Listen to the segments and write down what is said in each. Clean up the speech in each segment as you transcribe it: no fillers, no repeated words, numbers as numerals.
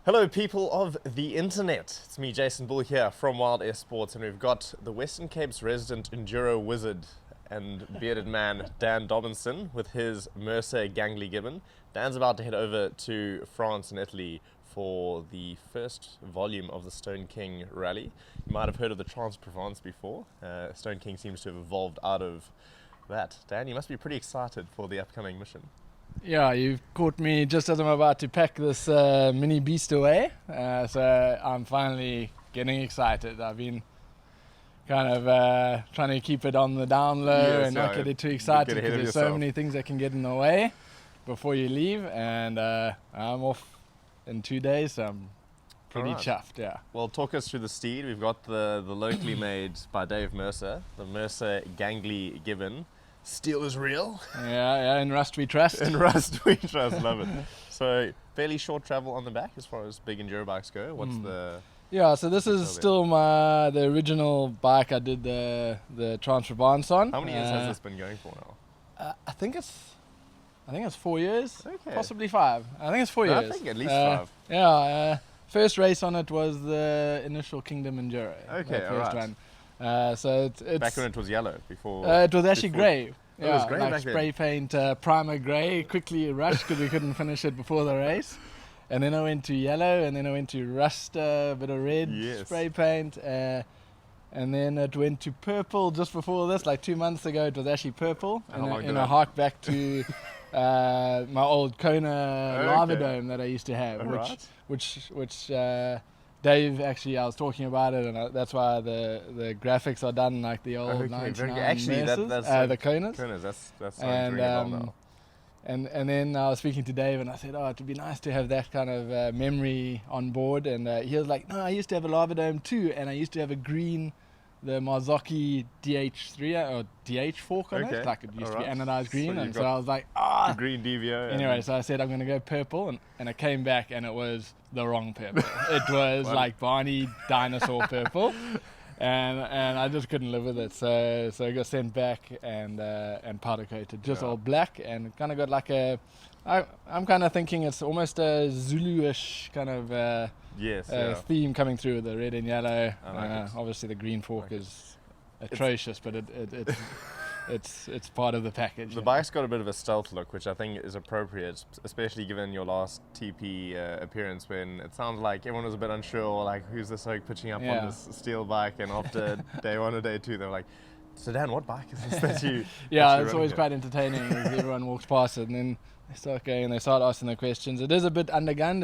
Hello people of the internet, it's me Jason Bull here from Wild Air Sports, and we've got the Western Cape's resident enduro wizard and bearded man Dan Dobinson with his Mercer gangly Gibbon. Dan's about to head over to France and Italy for the first volume of the Stone King rally. You might have heard of the Trans-Provence before. Stone King seems to have evolved out of that. Dan, you must be pretty excited for the upcoming mission. Yeah, you've caught me just as I'm about to pack this mini beast away, so I'm finally getting excited. I've been kind of trying to keep it on the down low and not get it too excited because there's so many things that can get in the way before you leave, and I'm off in 2 days, so I'm pretty chuffed, yeah. Well, talk us through the steed. We've got the locally made by Dave Mercer, the Mercer gangly Gibbon. Steel is real. Yeah, in Rust we trust. In Rust we trust, love it. So, fairly short travel on the back as far as big enduro bikes go. What's the... Yeah, so this is still the original bike I did the Trans-Provence on. How many years has this been going for now? I think it's 4 years, okay. Possibly 5. I think it's 4 years. I think at least 5. Yeah, first race on it was the initial Kingdom Enduro. Okay, first one. So it's back when it was yellow before. It was actually grey. Yeah, it was grey like back spray paint, primer grey. Quickly rushed because we couldn't finish it before the race. And then I went to yellow, and then I went to rust, a bit of red spray paint, and then it went to purple just before this. Like 2 months ago, it was actually purple. And I hark back to my old Kona lava dome that I used to have, which Dave, actually, I was talking about it, and that's why the graphics are done like the old 99 actually, Mercers, that's the Konas. That's and, well now. And then I was speaking to Dave, and I said, it would be nice to have that kind of memory on board. And he was like, no, I used to have a lava dome too, and I used to have a green, the Marzocchi DH3 or DH fork on it, like it used to be anodized green. So and so I was like, the green DVO. Anyway, so I said I'm going to go purple, and I came back, and it was the wrong purple. It was like Barney dinosaur purple, and I just couldn't live with it. So I got sent back and powder coated, just all black, and kind of got like I'm kind of thinking it's almost a Zulu-ish kind of theme coming through with the red and yellow. Obviously the green fork is atrocious, but it's part of the package. The bike's got a bit of a stealth look, which I think is appropriate, especially given your last TP appearance, when it sounds like everyone was a bit unsure, like who's this oak pitching up on this steel bike, and after day 1 or day 2 they were like, so Dan, what bike is this that you... it's always quite entertaining as everyone walks past it, and then they start going and they start asking the questions. It is a bit undergunned.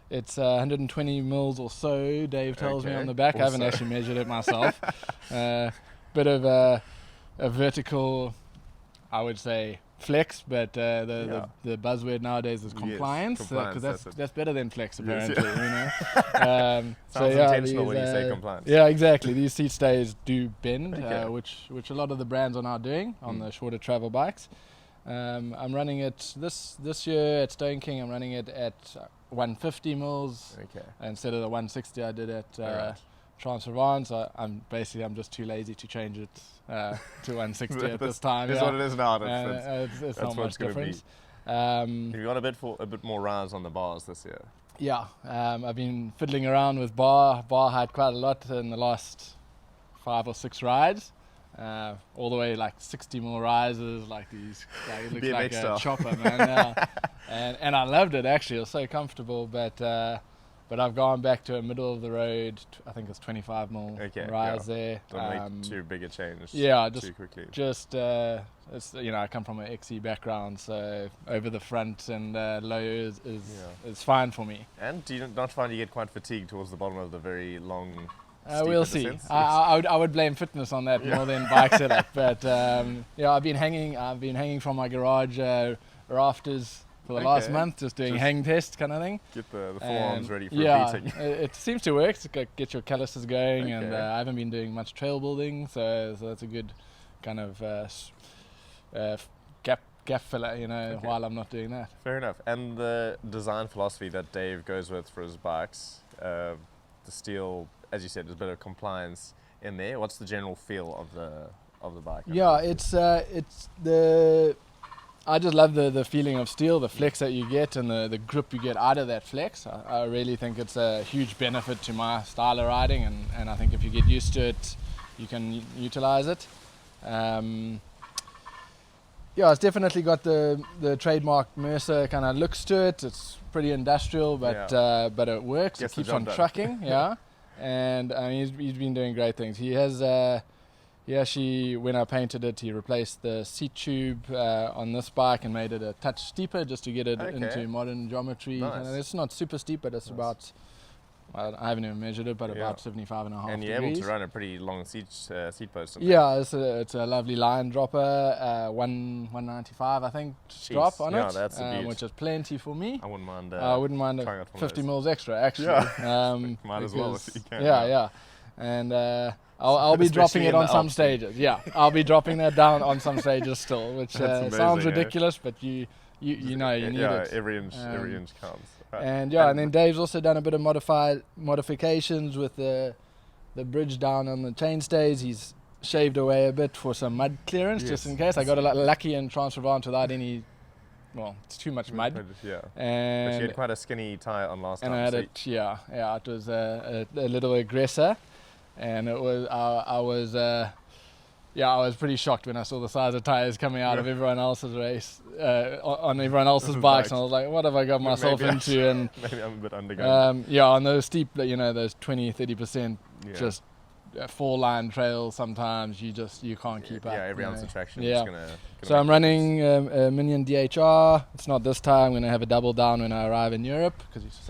It's 120 mils or so, Dave tells me on the back. I haven't actually measured it myself. Bit of a vertical, I would say, flex, but the buzzword nowadays is compliance, because that's better than flex, apparently. You know. Sounds intentional when you say compliance. Yeah, exactly. These seat stays do bend, which a lot of the brands are now doing on the shorter travel bikes. I'm running it this year at Stone King. I'm running it at 150 mils instead of the 160 I did at Trans-Provence. I'm just too lazy to change it to 160 at this time. That's what it is now. It's not much difference. You've got a bit more rounds on the bars this year. Yeah, I've been fiddling around with bar height quite a lot in the last 5 or 6 rides. All the way like 60 mil rises, like these. It looks like a chopper, man. And I loved it actually. It was so comfortable, but I've gone back to a middle of the road. I think it's 25 mil rise there. Don't make too big a change. Too quickly. It's I come from an XE background, so over the front and low is fine for me. And do you not find you get quite fatigued towards the bottom of the very long? We'll see. I would blame fitness on that more than bike setup. But I've been hanging from my garage rafters for the last month, just doing hang tests kind of thing. Get the forearms ready for beating. It seems to work. To get your calluses going, and I haven't been doing much trail building, so that's a good kind of gap filler, while I'm not doing that. Fair enough. And the design philosophy that Dave goes with for his bikes, the steel, as you said, there's a bit of compliance in there. What's the general feel of the bike? Yeah, it's the I just love the feeling of steel, the flex that you get, and the grip you get out of that flex. I really think it's a huge benefit to my style of riding, and I think if you get used to it, you can utilize it. It's definitely got the trademark Mercer kind of looks to it. It's pretty industrial, but it works. Gets it keeps the on job done. trucking, yeah. And he's been doing great things. He has he actually, when I painted it, he replaced the seat tube on this bike and made it a touch steeper just to get it into modern geometry. Nice. It's not super steep, but it's about, I haven't even measured it, but about 75.5 And you're degrees. able to run a pretty long seat post. Yeah, it's a lovely line dropper, 195 I think drop on it, that's a beaut. which is plenty for me. I wouldn't mind. I wouldn't mind trying out one of 50 those. mils extra actually. Yeah. Might as well if you can. Yeah. And I'll be dropping Especially it in on the some Alps. stages. Yeah, I'll be dropping that down on some stages still, which That's sounds amazing, ridiculous, but you know you need it. Every inch counts. Right. And then Dave's also done a bit of modifications with the bridge down on the chainstays. He's shaved away a bit for some mud clearance, just in case. I got lucky in Transrevant without any. Well, it's too much mud. Yeah. And But you had quite a skinny tyre on last and time. I had so it, it was a little aggressor, and it was I was pretty shocked when I saw the size of tires coming out of everyone else's race on everyone else's bikes, and I was like, what have I got myself Maybe into? And maybe I'm a bit underground. on those steep, those 20-30%, just 4-line trails, sometimes you can't keep up. Yeah, every ounce of traction Yeah. is gonna So I'm running a Minion DHR. It's not this time. I'm going to have a double down when I arrive in Europe, because it's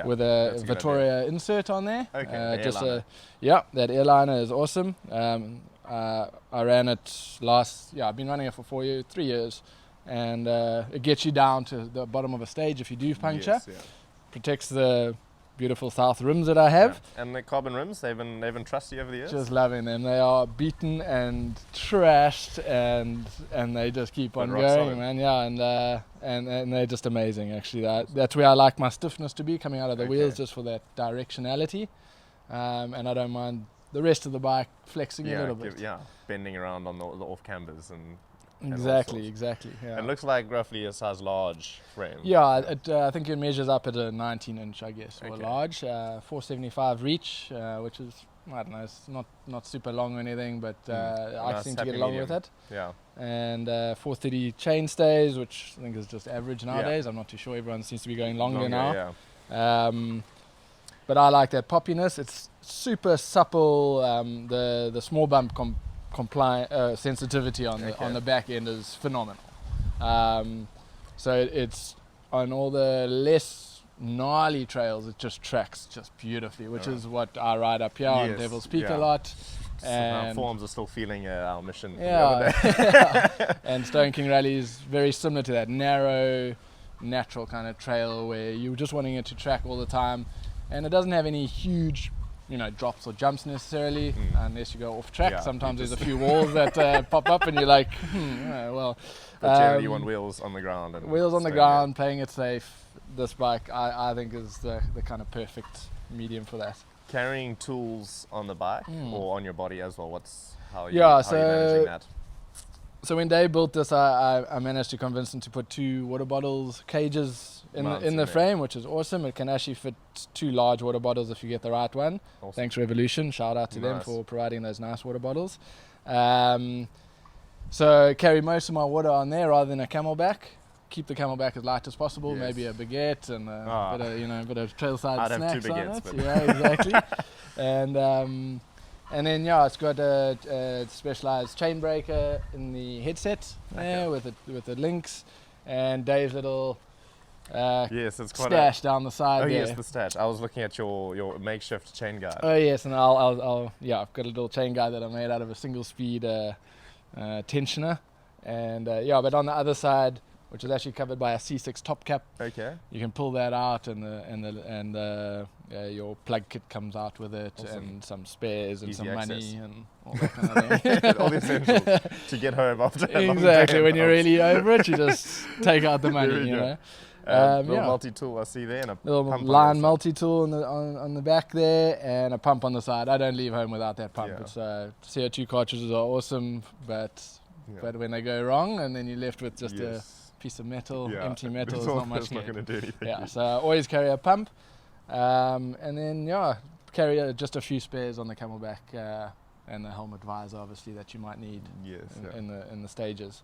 with a that's a good Vittoria insert on there. Okay, the airliner. That airliner is awesome. I ran it I've been running it for 3 years, and it gets you down to the bottom of a stage if you do puncture. Yes, Protects the beautiful south rims that I have. Yeah. And the carbon rims, they've been trusty over the years. Just loving them. They are beaten and trashed, and they just keep on Rock going, solid. man. Yeah, and they're just amazing. Actually, that's where I like my stiffness to be, coming out of the wheels, just for that directionality. And I don't mind the rest of the bike flexing a little bit. Bending around on the off cambers and Exactly. Yeah. It looks like roughly a size large frame. Yeah, I think it measures up at a 19-inch, I guess, or large. 475 reach, which is, I don't know, it's not super long or anything, but I seem to get along with it. Yeah. And 430 chain stays, which I think is just average nowadays. I'm not too sure. Everyone seems to be going longer now. Yeah. But I like that poppiness. It's super supple. The small bump sensitivity on the back end is phenomenal. So it's on all the less gnarly trails, it just tracks just beautifully, which is what I ride up here on Devil's Peak a lot. And forms are still feeling our mission. And Stone King Rally is very similar to that narrow, natural kind of trail where you're just wanting it to track all the time, and it doesn't have any huge drops or jumps necessarily, unless you go off track. Sometimes there's a few walls that pop up, and you're like, well. But generally you want wheels on the ground. And wheels on the ground, playing it safe. This bike, I think, is the kind of perfect medium for that. Carrying tools on the bike or on your body as well. How are you managing that? So when Dave built this, I managed to convince him to put 2 water bottles cages in the frame, which is awesome. It can actually fit 2 large water bottles if you get the right one. Awesome. Thanks Revolution, shout out to them for providing those nice water bottles. So carry most of my water on there rather than a Camelback. Keep the Camelback as light as possible. Maybe a baguette and a bit of trailside snacks on it. Yeah, exactly. And then it's got a specialized chain breaker in the headset there with the links, and Dave's little it's quite stash down the side there. Yes, the stash. I was looking at your makeshift chain guide. Oh yes, and I've got a little chain guide that I made out of a single speed tensioner, and but on the other side, which is actually covered by a C6 top cap. Okay. You can pull that out, and your plug kit comes out with it, and some spares and easy some access. money and all that kind of thing. All the essentials to get home after a long exactly. day. When you're really over it, you just take out the money. Little multi-tool I see there, and a little pump line multi-tool on the back there, and a pump on the side. I don't leave home without that pump. It's CO2 cartridges are awesome, but but when they go wrong, and then you're left with just a Yes. piece of metal, Yeah. empty metal, It's is not much it's not good. going to do anything. Yeah, so I always carry a pump, and then carry just a few spares on the camelback, and the helmet visor, obviously, that you might need Yes. in the stages.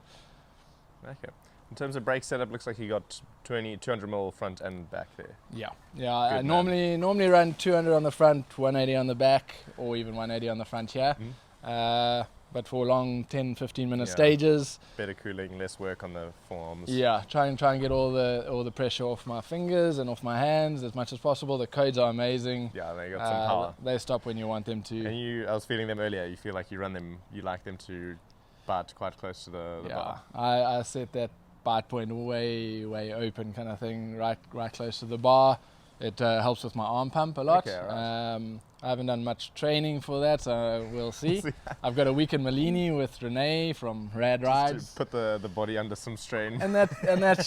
Okay. In terms of brake setup, looks like you got 200mm front and back there. Yeah, I Good normally run 200 on the front, 180 on the back, or even 180 on the front here. But for long 10-15 minute Yeah. stages, Better cooling, less work on the forearms. try and get all the pressure off my fingers and off my hands as much as possible. The codes are amazing. Yeah, they got some power. They stop when you want them to. And I was feeling them earlier. You feel like you like them to bite quite close to the bar. I set that bite point way open kind of thing, right close to the bar. It helps with my arm pump a lot. Okay, right. I haven't done much training for that, so we'll see. I've got a week in Malini with Renee from Rad Rides. Just to put the body under some strain. And that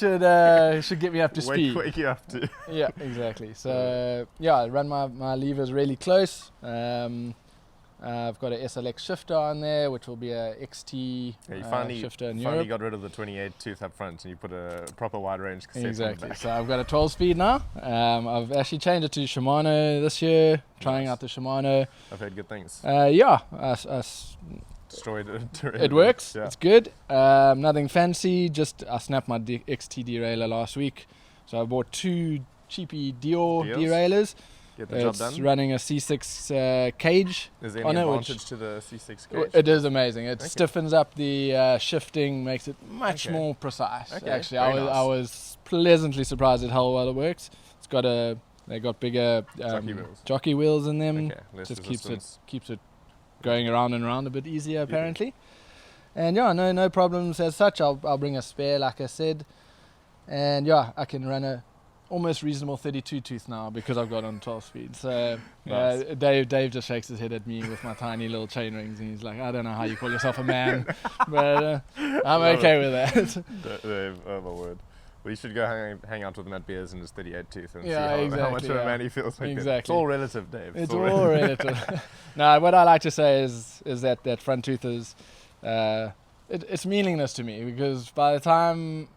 should get me up to speed. Wake you up to. Yeah, exactly. So I run my levers really close. I've got a SLX shifter on there, which will be a XT shifter in finally Europe. got rid of the 28 tooth up front, and you put a proper wide range cassette on the Exactly. back. So I've got a 12 speed now. I've actually changed it to Shimano this year, trying out the Shimano. I've heard good things. Destroyed it. It works. Yeah. It's good. Nothing fancy. Just I snapped my XT derailleur last week, so I bought 2 cheapy Dior Deals. derailleurs. Get the job It's done. running a C6 cage. Is there on any it, advantage to the C6 cage? It is amazing. It Okay. stiffens up the shifting, makes it much Okay. more precise. Okay, Actually, very I nice. was pleasantly surprised at how well it works. They got bigger jockey wheels in them. Okay, less Just resistance. keeps it going around and around a bit easier apparently. And no problems as such. I'll bring a spare, like I said, and I can run a almost reasonable 32 tooth now because I've got on 12 speed. So Nice. Dave just shakes his head at me with my tiny little chain rings, and he's like, I don't know how you call yourself a man, but I'm okay with that. Dave, oh my word. Well, you should go hang out with him at beers in his 38 tooth and see Yeah, how much exactly, of a yeah. man he feels like. Exactly. It's all relative, Dave. It's all relative. No, what I like to say is that front tooth is it's meaningless to me, because by the time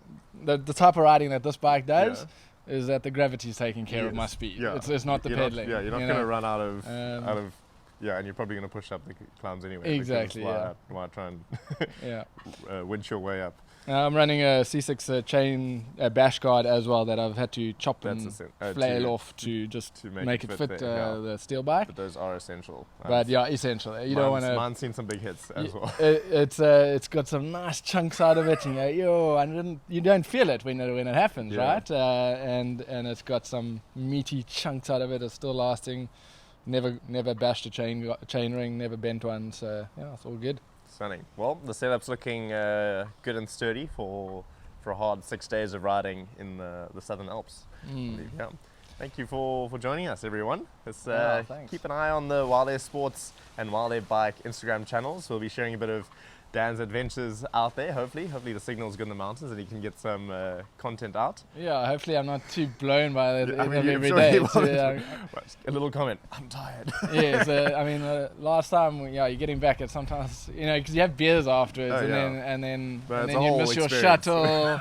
the type of riding that this bike does is that the gravity is taking care of my speed. Yeah. It's not the You're pedaling. You're not going to run out of and you're probably going to push up the clowns anyway. Exactly, Why try and winch your way up? I'm running a C6 chain bash guard as well that I've had to chop and flail off to make it fit the steel bike. But those are essential. But essential. You don't want to. Mine's seen some big hits as well. It's got some nice chunks out of it, and you don't feel it when it happens, right? And it's got some meaty chunks out of it. It's still lasting. Never bashed a chain ring, never bent one. So it's all good. Stunning. Well, the setup's looking good and sturdy for a hard 6 days of riding in the Southern Alps. Yeah. Thank you for joining us, everyone. Let's keep an eye on the Wild Air Sports and Wild Air Bike Instagram channels. We'll be sharing a bit of Dan's adventures out there. Hopefully the signal's good in the mountains and he can get some content out. Yeah, hopefully I'm not too blown by it every sure day. A little comment. I'm tired. Last time, you're getting back at sometimes, because you have beers afterwards, and then you miss your shuttle.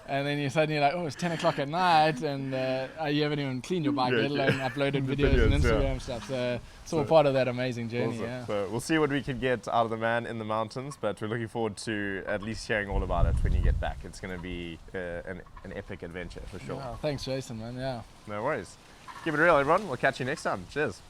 And then you're suddenly like, it's 10 o'clock at night, and you haven't even cleaned your bike, let alone uploaded videos and Instagram stuff. So it's all part of that amazing journey. Awesome. Yeah. So we'll see what we can get out of the man in the mountains, but we're looking forward to at least hearing all about it when you get back. It's going to be an epic adventure for sure. Thanks, Jason, man. Yeah. No worries. Keep it real, everyone. We'll catch you next time. Cheers.